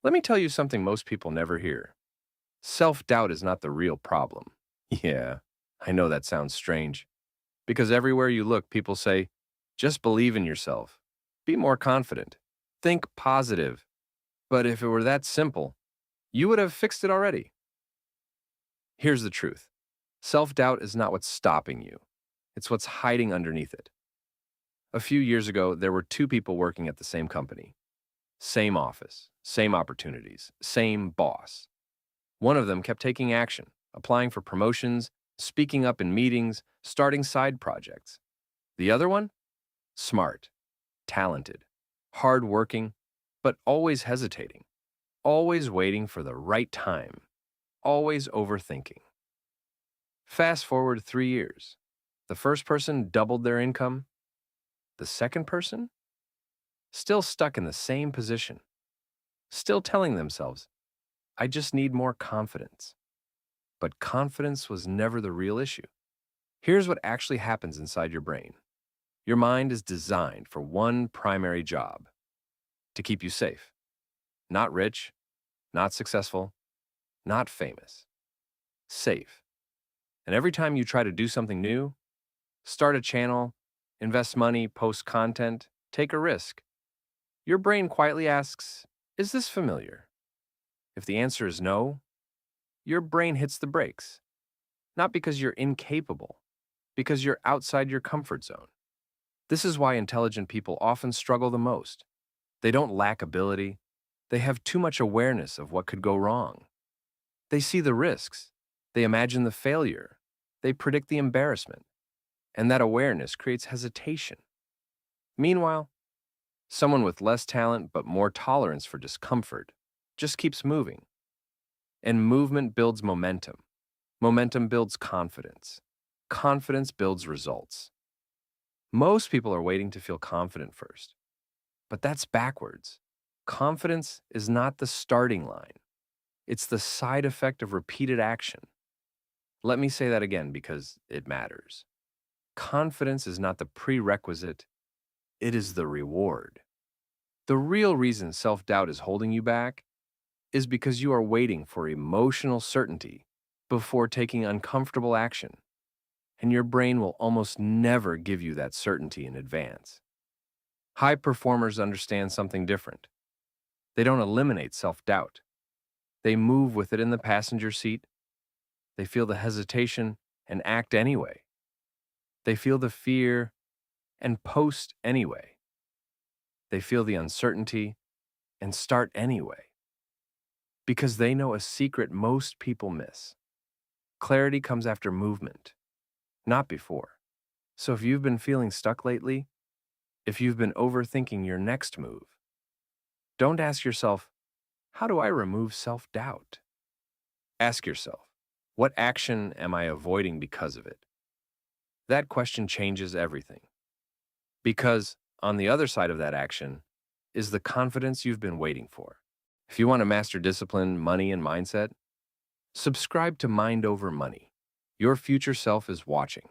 Let me tell you something most people never hear. Self-doubt is not the real problem. Yeah, I know that sounds strange. Because everywhere you look, people say, just believe in yourself. Be more confident. Think positive. But if it were that simple, you would have fixed it already. Here's the truth. Self-doubt is not what's stopping you. It's what's hiding underneath it. A few years ago, there were two people working at the same company. Same office, same opportunities, same boss. One of them kept taking action, applying for promotions, speaking up in meetings, starting side projects. The other one? Smart, talented, hardworking, but always hesitating, always waiting for the right time, always overthinking. Fast forward 3 years. The first person doubled their income. The second person? Still stuck in the same position, still telling themselves, I just need more confidence. But confidence was never the real issue. Here's what actually happens inside your brain. Your mind is designed for one primary job: to keep you safe. Not rich, not successful, not famous. Safe. And every time you try to do something new, start a channel, invest money, post content, take a risk, your brain quietly asks, is this familiar? If the answer is no, your brain hits the brakes. Not because you're incapable, because you're outside your comfort zone. This is why intelligent people often struggle the most. They don't lack ability. They have too much awareness of what could go wrong. They see the risks. They imagine the failure. They predict the embarrassment. And that awareness creates hesitation. Meanwhile, someone with less talent but more tolerance for discomfort just keeps moving. And movement builds momentum. Momentum builds confidence. Confidence builds results. Most people are waiting to feel confident first. But that's backwards. Confidence is not the starting line. It's the side effect of repeated action. Let me say that again because it matters. Confidence is not the prerequisite, it is the reward. The real reason self-doubt is holding you back is because you are waiting for emotional certainty before taking uncomfortable action, and your brain will almost never give you that certainty in advance. High performers understand something different. They don't eliminate self-doubt. They move with it in the passenger seat. They feel the hesitation and act anyway. They feel the fear and post anyway. They feel the uncertainty and start anyway. Because they know a secret most people miss. Clarity comes after movement, not before. So if you've been feeling stuck lately, if you've been overthinking your next move, don't ask yourself, how do I remove self-doubt? Ask yourself, what action am I avoiding because of it? That question changes everything. Because on the other side of that action is the confidence you've been waiting for. If you want to master discipline, money, and mindset, subscribe to Mind Over Money. Your future self is watching.